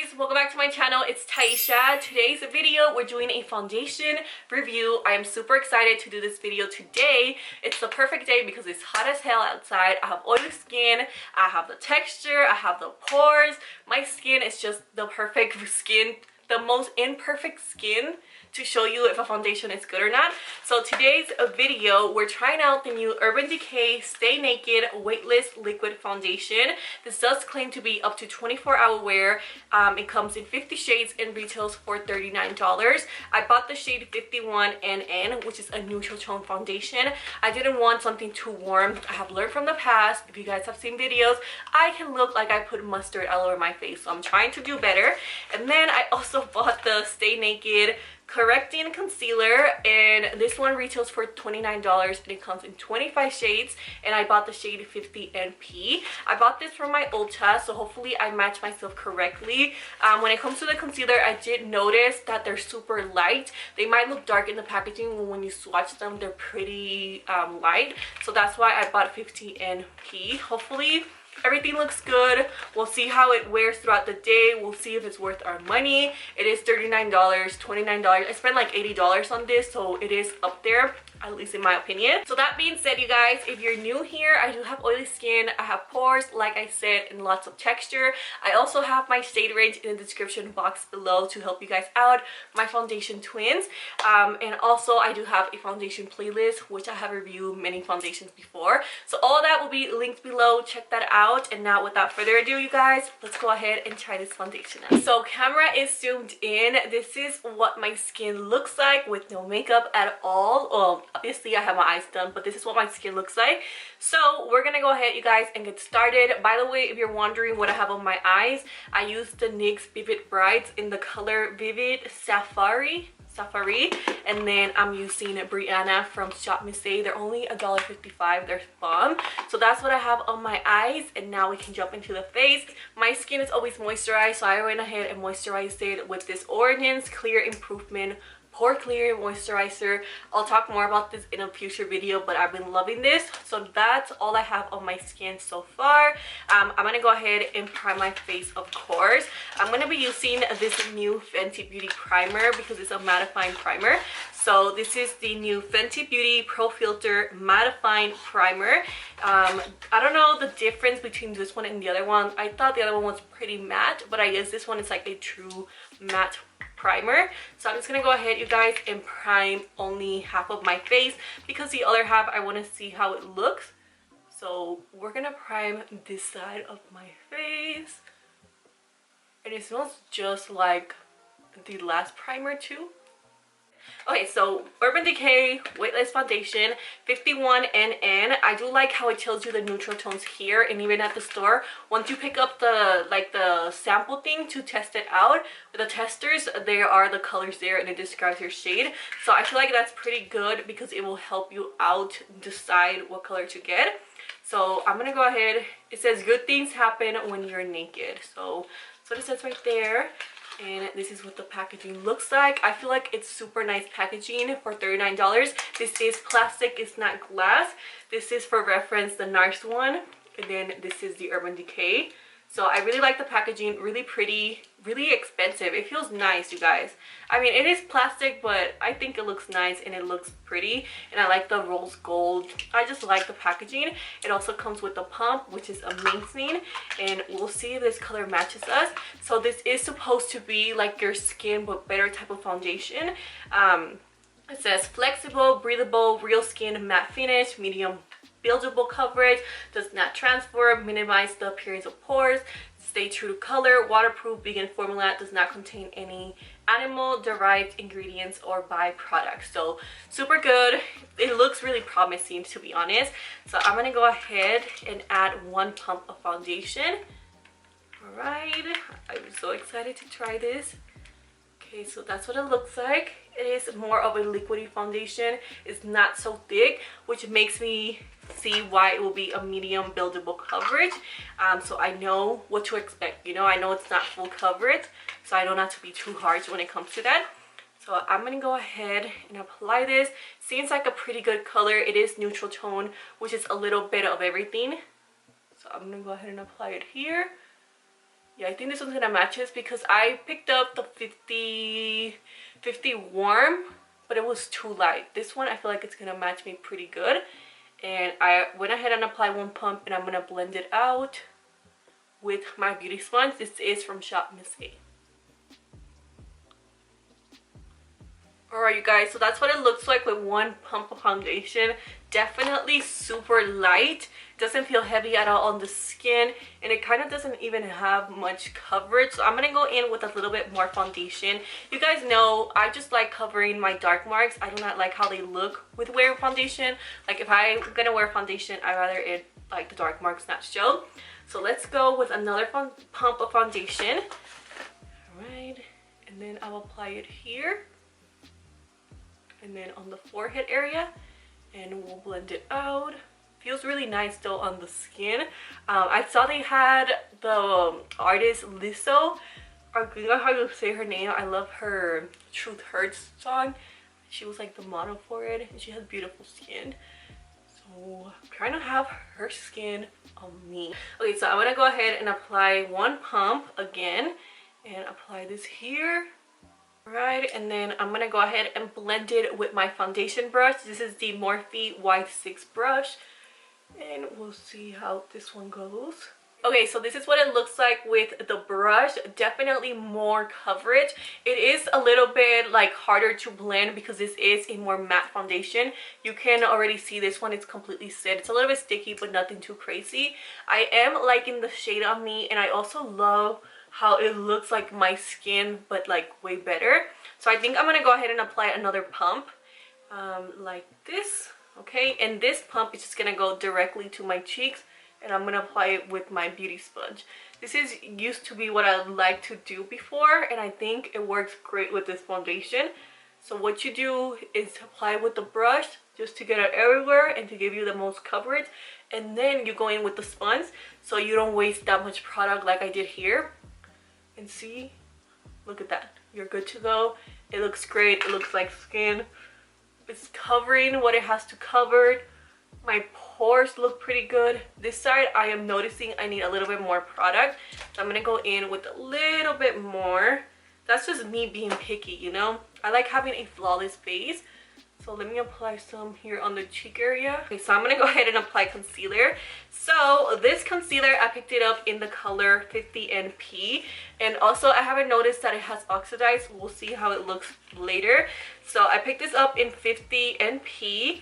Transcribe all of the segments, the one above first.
guys, welcome back to my channel. It's Taisha. Today's video we're doing a foundation review. I am super excited to do this video today. It's the perfect day because it's hot as hell outside. I have oily skin, I have the texture, I have the pores. My skin is just the perfect skin, the most imperfect skin to show you if a foundation is good or not. So today's video, we're trying out the new Urban Decay Stay Naked Weightless Liquid Foundation. This does claim to be up to 24-hour wear. It comes in 50 shades and retails for $39. I bought the shade 51NN, which is a neutral tone foundation. I didn't want something too warm. I have learned from the past, if you guys have seen videos, I can look like I put mustard all over my face. So I'm trying to do better. And then I also bought the Stay Naked Correcting Concealer, and this one retails for $29 and it comes in 25 shades, and I bought the shade 50NP. I bought this from my Ulta, so hopefully I match myself correctly. When it comes to the concealer, I did notice that they're super light. They might look dark in the packaging, when you swatch them they're pretty light, so that's why I bought 50NP. Hopefully everything looks good. We'll see how it wears throughout the day. We'll see if it's worth our money. It is $39, $29. I spent like $80 on this, so it is up there, at least in my opinion. So that being said, you guys, if you're new here, I do have oily skin, I have pores, like I said, and lots of texture. I also have my shade range in the description box below to help you guys out, my foundation twins. And also I do have a foundation playlist, which I have reviewed many foundations before. So all of that will be linked below. Check that out. And now without further ado, you guys, let's go ahead and try this foundation out. So camera is zoomed in. This is what my skin looks like with no makeup at all. Well, obviously I have my eyes done, but this is what my skin looks like. So we're gonna go ahead, you guys, and get started. By the way, if you're wondering what I have on my eyes, I used the NYX Vivid Brights in the color Vivid Safari, and then I'm using Brianna from Shop Miss A. They're only $1.55. They're bomb. So that's what I have on my eyes, and now we can jump into the face. My skin is always moisturized, so I went ahead and moisturized it with this Origins Clear Improvement Pore Clear Moisturizer. I'll talk more about this in a future video, but I've been loving this. So that's all I have on my skin so far. I'm gonna go ahead and prime my face, of course. I'm gonna be using this new Fenty Beauty primer because it's a mattifying primer. So this is the new Fenty Beauty Pro Filter Mattifying Primer. I don't know the difference between this one and the other one. I thought the other one was pretty matte, but I guess this one is like a true matte primer. So I'm just gonna go ahead, you guys, and prime only half of my face because the other half I want to see how it looks. So we're gonna prime this side of my face, and it smells just like the last primer too. Okay, so Urban Decay Weightless Foundation 51NN. I do like how it tells you the neutral tones here, and even at the store, once you pick up the sample thing to test it out with the testers, there are the colors there and it describes your shade. So I feel like that's pretty good because it will help you out decide what color to get. So I'm gonna go ahead. It says good things happen when you're naked. So that's what it says right there. And this is what the packaging looks like. I feel like it's super nice packaging for $39. This is plastic, it's not glass. This is, for reference, the NARS one, and then this is the Urban Decay. So I really like the packaging, really pretty, really expensive. It feels nice, you guys. I mean, it is plastic, but I think it looks nice and it looks pretty. And I like the rose gold. I just like the packaging. It also comes with a pump, which is amazing. And we'll see if this color matches us. So this is supposed to be like your skin, but better type of foundation. It says flexible, breathable, real skin, matte finish, medium buildable coverage, does not transfer, minimize the appearance of pores, stay true to color, waterproof, vegan formula, does not contain any animal derived ingredients or byproducts. So super good. It looks really promising, to be honest. So I'm gonna go ahead and add one pump of foundation. All right, I'm so excited to try this. Okay, so that's what it looks like. It is more of a liquidy foundation. It's not so thick, which makes me see why it will be a medium buildable coverage. So I know what to expect. You know, I know it's not full coverage, so I know not to be too harsh when it comes to that. So I'm gonna go ahead and apply this. Seems like a pretty good color. It is neutral tone, which is a little bit of everything. So I'm gonna go ahead and apply it here. Yeah, I think this one's gonna match this because I picked up the 50 warm, but it was too light. This one I feel like it's gonna match me pretty good. And I went ahead and applied one pump, and I'm gonna blend it out with my beauty sponge. This is from Shop Miss A. Alright you guys, so that's what it looks like with one pump of foundation. Definitely super light, doesn't feel heavy at all on the skin, and it kind of doesn't even have much coverage. So I'm gonna go in with a little bit more foundation. You guys know I just like covering my dark marks. I do not like how they look with wearing foundation. Like if I'm gonna wear foundation, I'd rather it like the dark marks not show. So let's go with another pump of foundation. Alright, and then I'll apply it here and then on the forehead area, and we'll blend it out. Feels really nice though on the skin. I saw they had the artist Lizzo, I don't know how you say her name. I love her Truth Hurts song. She was like the model for it, and she has beautiful skin. So I'm trying to have her skin on me. Okay, so I'm gonna go ahead and apply one pump again and apply this here. Right, and then I'm gonna go ahead and blend it with my foundation brush. This is the Morphe Y6 brush, and we'll see how this one goes. Okay, so this is what it looks like with the brush. Definitely more coverage. It is a little bit like harder to blend because this is a more matte foundation. You can already see this one is completely set. It's a little bit sticky, but nothing too crazy. I am liking the shade on me, and I also love how it looks like my skin, but like way better. So I think I'm gonna go ahead and apply another pump like this. Okay, and this pump is just gonna go directly to my cheeks, and I'm gonna apply it with my beauty sponge. This is used to be what I like to do before, and I think it works great with this foundation. So what you do is apply with the brush just to get it everywhere and to give you the most coverage, and then you go in with the sponge so you don't waste that much product like I did here. And see, look at that, you're good to go. It looks great. It looks like skin. It's covering what it has to cover. My pores look pretty good. This side I am noticing I need a little bit more product, so I'm gonna go in with a little bit more. That's just me being picky, you know. I like having a flawless face. So let me apply some here on the cheek area. Okay, so I'm gonna go ahead and apply concealer. So this concealer, I picked it up in the color 50 NP, and also I haven't noticed that it has oxidized. We'll see how it looks later. So I picked this up in 50 NP,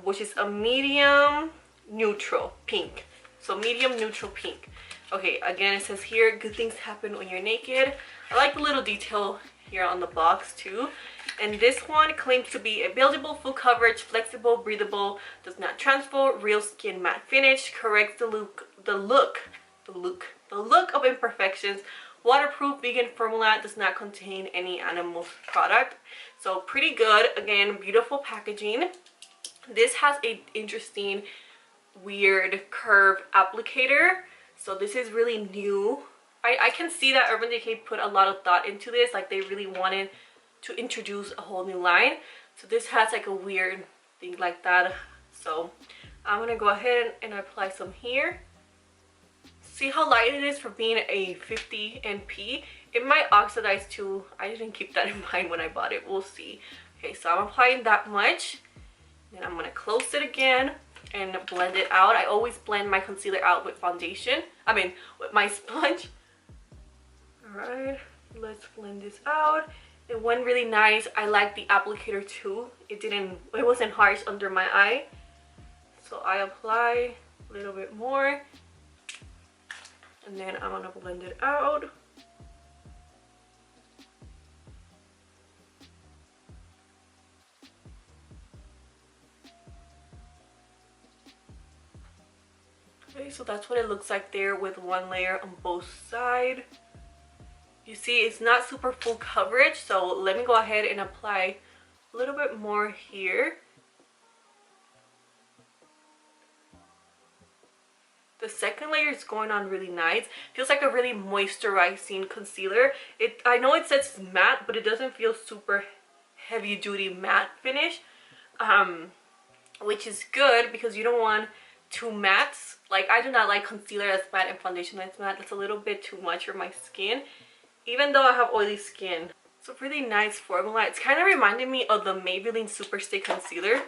which is a medium neutral pink. So medium neutral pink. Okay, again it says here, good things happen when you're naked. I like the little detail here on the box too. And this one claims to be a buildable, full coverage, flexible, breathable, does not transfer, real skin matte finish, corrects the look of imperfections, waterproof, vegan formula, does not contain any animal product. So pretty good. Again, beautiful packaging. This has a interesting weird curve applicator. So this is really new. I can see that Urban Decay put a lot of thought into this. Like they really wanted to introduce a whole new line. So this has like a weird thing like that. So I'm gonna go ahead and apply some here. See how light it is for being a 50 NP. It might oxidize too. I didn't keep that in mind when I bought it. We'll see. Okay, so I'm applying that much. Then I'm gonna close it again and blend it out. I always blend my concealer out with foundation. I mean, with my sponge. Alright, let's blend this out. It went really nice. I like the applicator too. It wasn't harsh under my eye. So I apply a little bit more, and then I'm gonna blend it out. Okay, so that's what it looks like there with one layer on both sides. You see, it's not super full coverage, so let me go ahead and apply a little bit more here. The second layer is going on really nice. Feels like a really moisturizing concealer. I know it says matte, but it doesn't feel super heavy duty matte finish, which is good because you don't want too mattes Like, I do not like concealer that's matte and foundation that's matte. That's a little bit too much for my skin, even though I have oily skin. It's a really nice formula. It's kind of reminding me of the Maybelline Super Stay Concealer,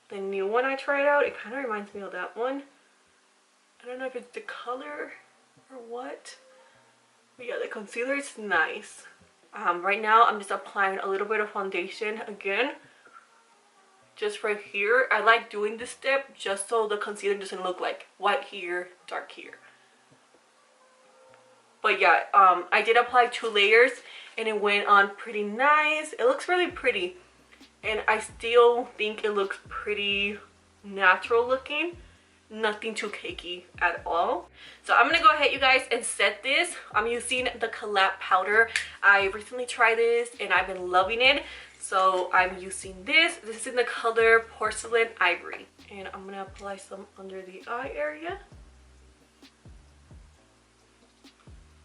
the new one I tried out. It kind of reminds me of that one. I don't know if it's the color or what, but yeah, the concealer is nice. Right now I'm just applying a little bit of foundation again, just right here. I like doing this step just so the concealer doesn't look like white here, dark here. But yeah, I did apply 2 layers and it went on pretty nice. It looks really pretty, and I still think it looks pretty natural looking. Nothing too cakey at all. So I'm gonna go ahead, you guys, and set this. I'm using the Collab powder. I recently tried this and I've been loving it, so I'm using this. This is in the color Porcelain Ivory, and I'm gonna apply some under the eye area,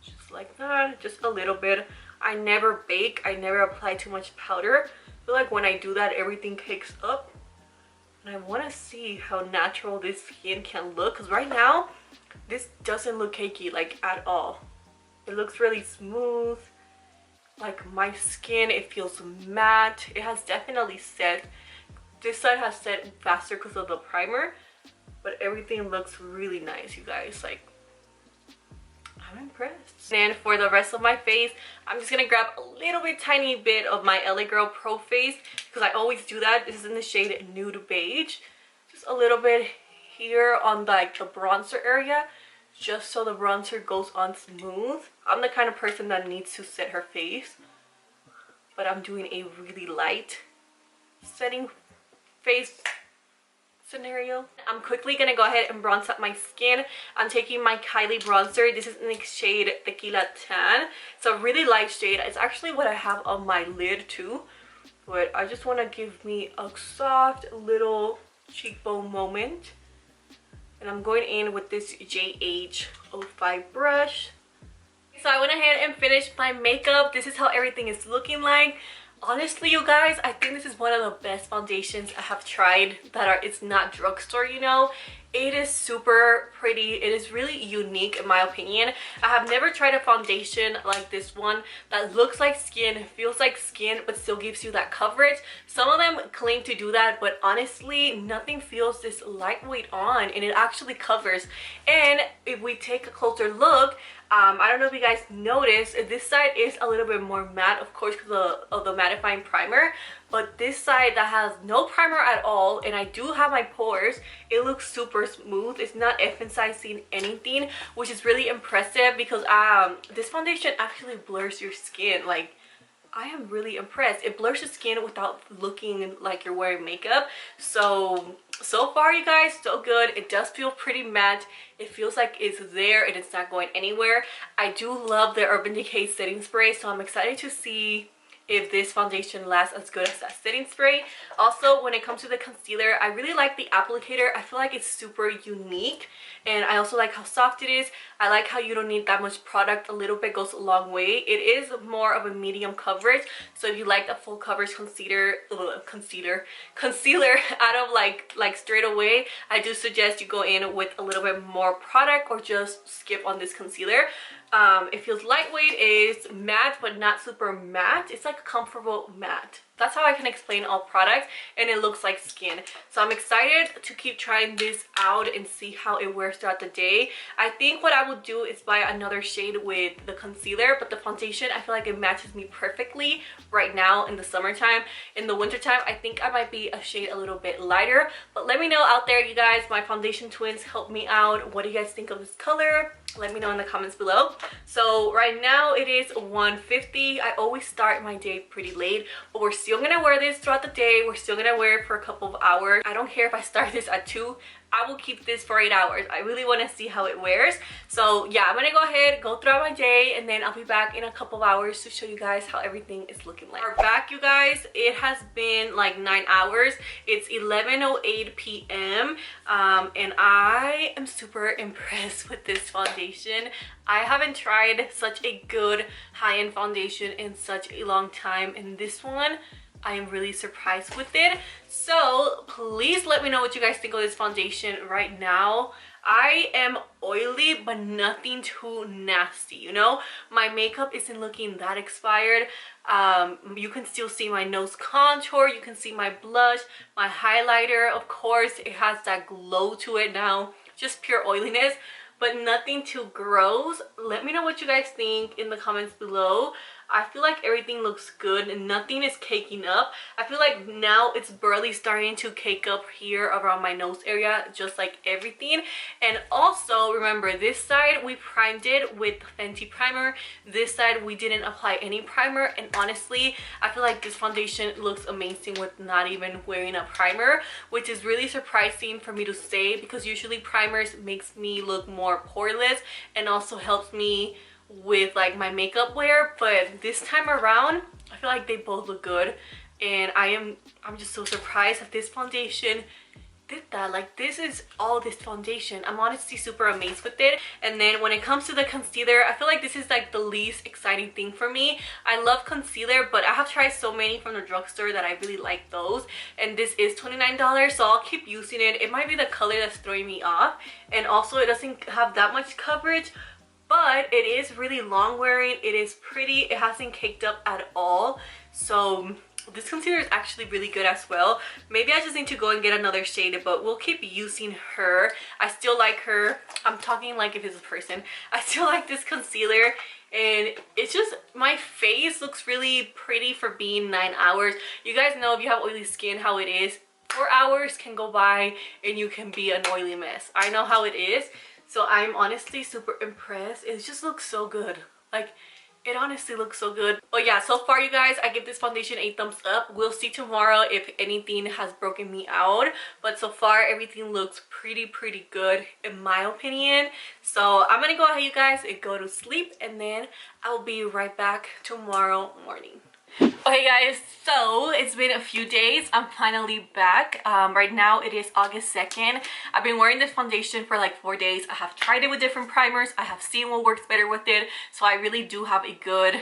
just like that, just a little bit. I never bake, I never apply too much powder. I feel like when I do that, everything cakes up. And I want to see how natural this skin can look, because right now this doesn't look cakey like at all. It looks really smooth. Like my skin, it feels matte. It has definitely set. This side has set faster because of the primer, but everything looks really nice, you guys. Like, I'm impressed. And for the rest of my face, I'm just gonna grab a little bit tiny bit of my LA Girl Pro Face, because I always do that. This is in the shade Nude Beige. Just a little bit here on like the bronzer area, just so the bronzer goes on smooth. I'm the kind of person that needs to set her face, but I'm doing a really light setting face scenario. I'm quickly gonna go ahead and bronze up my skin. I'm taking my Kylie bronzer. This is in the shade Tequila Tan. It's a really light shade. It's actually what I have on my lid too, but I just want to give me a soft little cheekbone moment. And I'm going in with this JH05 brush. So I went ahead and finished my makeup. This is how everything is looking like. Honestly, you guys, I think this is one of the best foundations I have tried it's not drugstore, you know. It is super pretty. It is really unique in my opinion. I have never tried a foundation like this one that looks like skin, feels like skin, but still gives you that coverage. Some of them claim to do that, but honestly, nothing feels this lightweight on, and it actually covers. And if we take a closer look, I don't know if you guys noticed, this side is a little bit more matte, of course, because of the mattifying primer. But this side that has no primer at all, and I do have my pores, it looks super smooth. It's not emphasizing anything, which is really impressive, because this foundation actually blurs your skin. Like, I am really impressed. It blurs the skin without looking like you're wearing makeup. So far, you guys, so good. It does feel pretty matte. It feels like it's there and it's not going anywhere. I do love the Urban Decay setting spray, so I'm excited to see if this foundation lasts as good as that setting spray. Also, when it comes to the concealer, I really like the applicator. I feel like it's super unique, and I also like how soft it is. I like how you don't need that much product. A little bit goes a long way. It is more of a medium coverage, so if you like a full coverage concealer out of like straight away, I do suggest you go in with a little bit more product, or just skip on this concealer. It feels lightweight. It's matte, but not super matte. It's like a comfortable matte. That's how I can explain all products, and it looks like skin. So I'm excited to keep trying this out and see how it wears throughout the day. I think what I will do is buy another shade with the concealer, but the foundation, I feel like it matches me perfectly right now in the summertime. In the wintertime, I think I might be a shade a little bit lighter. But let me know out there, you guys, my foundation twins, help me out. What do you guys think of this color? Let me know in the comments below. So right now it is 1:50. I always start my day pretty late, but we're still gonna wear this throughout the day. We're still gonna wear it for a couple of hours. I don't care if I start this at 2. I will keep this for 8 hours. I really want to see how it wears. So yeah, I'm gonna go ahead, go throughout my day, and then I'll be back in a couple of hours to show you guys how everything is looking like. We're back, you guys. It has been like 9 hours. It's 11:08 p.m. And I am super impressed with this foundation. I haven't tried such a good high-end foundation in such a long time, and this one, I am really surprised with it. So please let me know what you guys think of this foundation right now. I am oily, but nothing too nasty, you know? My makeup isn't looking that expired. You can still see my nose contour, you can see my blush, my highlighter. Of course, it has that glow to it now, just pure oiliness, but nothing too gross. Let me know what you guys think in the comments below. I feel like everything looks good and nothing is caking up. I feel like now it's barely starting to cake up here around my nose area, just like everything. And also remember, this side we primed it with Fenty primer. This side we didn't apply any primer, and honestly I feel like this foundation looks amazing with not even wearing a primer, which is really surprising for me to say, because usually primers makes me look more poreless and also helps me with like my makeup wear. But this time around I feel like they both look good, and I'm just so surprised that this foundation did that. Like, this is all this foundation. I'm honestly super amazed with it. And then when it comes to the concealer, I feel like this is like the least exciting thing for me. I love concealer, but I have tried so many from the drugstore that I really like those, and this is $29, so I'll keep using it. It might be the color that's throwing me off, and also it doesn't have that much coverage, but it is really long wearing. It is pretty. It hasn't caked up at all. So this concealer is actually really good as well. Maybe I just need to go and get another shade, but we'll keep using her. I still like her. I'm talking like if it's a person. I still like this concealer, and it's just, my face looks really pretty for being 9 hours. You guys know, if you have oily skin, how it is. 4 hours can go by and you can be an oily mess. I know how it is. So I'm honestly super impressed. It just looks so good. Like, it honestly looks so good. But yeah, so far you guys, I give this foundation a thumbs up. We'll see tomorrow if anything has broken me out, but so far everything looks pretty good in my opinion. So I'm gonna go ahead, you guys, and go to sleep, and then I'll be right back tomorrow morning. Okay guys, so it's been a few days. I'm finally back. Right now it is August 2nd. I've been wearing this foundation for like 4 days. I have tried it with different primers. I have seen what works better with it, so I really do have a good,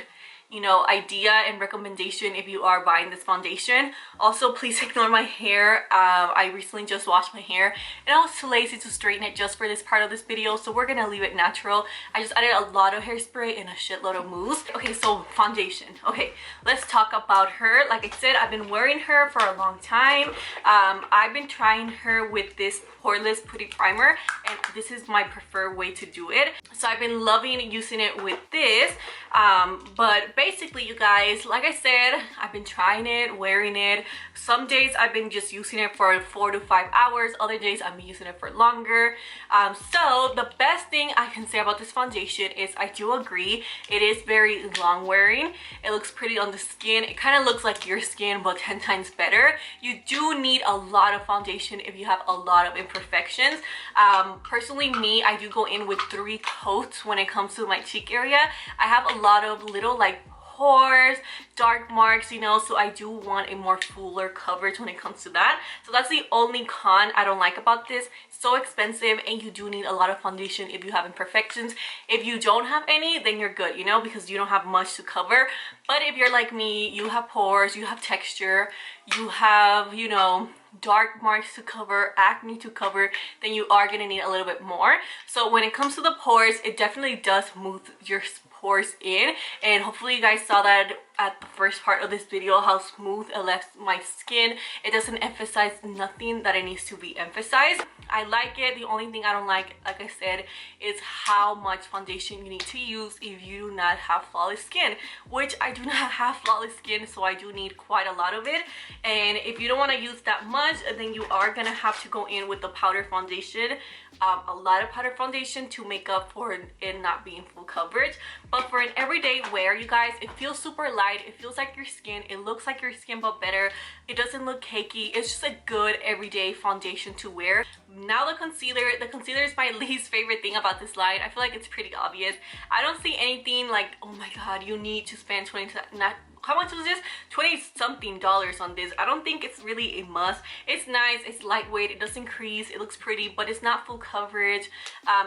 you know, idea and recommendation if you are buying this foundation. Also, please ignore my hair. I recently just washed my hair and I was too lazy to straighten it just for this part of this video, so we're gonna leave it natural. I just added a lot of hairspray and a shitload of mousse. Okay, so foundation. Okay, let's talk about her. Like I said, I've been wearing her for a long time. I've been trying her with this poreless putty primer, and this is my preferred way to do it. So I've been loving using it with this. But basically, you guys, like I said, I've been trying it, wearing it. Some days I've been just using it for 4 to 5 hours. Other days I'm using it for longer. So the best thing I can say about this foundation is I do agree. It is very long wearing. It looks pretty on the skin. It kind of looks like your skin, but 10 times better. You do need a lot of foundation if you have a lot of imperfections. Personally, me, I do go in with 3 coats when it comes to my cheek area. I have a lot of little like pores, dark marks, you know, so I do want a more fuller coverage when it comes to that. So that's the only con I don't like about this. It's so expensive, and you do need a lot of foundation if you have imperfections. If you don't have any, then you're good, you know, because you don't have much to cover. But if you're like me, you have pores, you have texture, you have, you know, dark marks to cover, acne to cover, then you are gonna need a little bit more. So when it comes to the pores, it definitely does smooth your pores in, and hopefully you guys saw that at the first part of this video, how smooth it left my skin. It doesn't emphasize nothing that it needs to be emphasized. I like it. The only thing I don't like I said, is how much foundation you need to use if you do not have flawless skin, which I do not have flawless skin, so I do need quite a lot of it. And if you don't want to use that much, then you are gonna have to go in with the powder foundation, a lot of powder foundation to make up for it not being full coverage. But for an everyday wear, you guys, it feels super light. It feels like your skin. It looks like your skin, but better. It doesn't look cakey. It's just a good everyday foundation to wear. Now the concealer is my least favorite thing about this line. I feel like it's pretty obvious. I don't see anything like, oh my god, you need to spend how much was this? $20-something on this. I don't think it's really a must. It's nice, it's lightweight, it doesn't crease, it looks pretty, but it's not full coverage.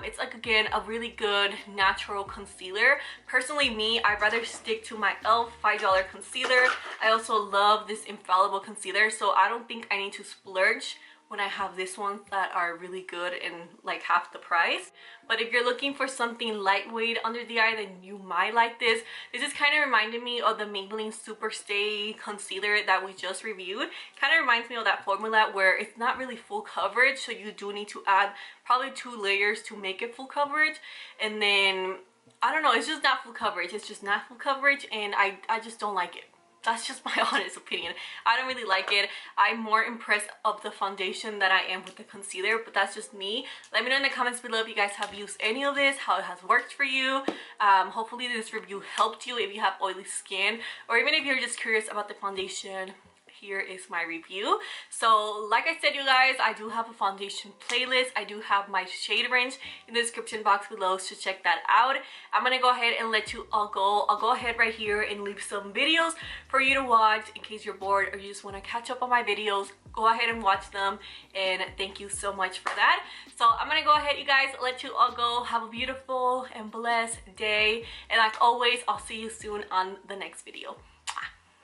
It's like, again, a really good natural concealer. Personally, me, I'd rather stick to my e.l.f. $5 concealer. I also love this Infallible concealer, so I don't think I need to splurge when I have these ones that are really good and like half the price. But if you're looking for something lightweight under the eye, then you might like this. This is kind of reminded me of the Maybelline Super Stay concealer that we just reviewed. Kind of reminds me of that formula where it's not really full coverage, so you do need to add probably 2 layers to make it full coverage. And then I don't know, it's just not full coverage. It's just not full coverage, and I just don't like it. That's just my honest opinion. I don't really like it. I'm more impressed of the foundation than I am with the concealer, but that's just me. Let me know in the comments below if you guys have used any of this, how it has worked for you. Hopefully this review helped you if you have oily skin, or even if you're just curious about the foundation. Here is my review. So like I said, you guys, I do have a foundation playlist. I do have my shade range in the description box below, so check that out. I'm gonna go ahead and let you all go. I'll go ahead right here and leave some videos for you to watch in case you're bored or you just want to catch up on my videos. Go ahead and watch them, and thank you so much for that. So I'm gonna go ahead, you guys, let you all go. Have a beautiful and blessed day, and like always, I'll see you soon on the next video.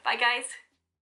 Bye guys.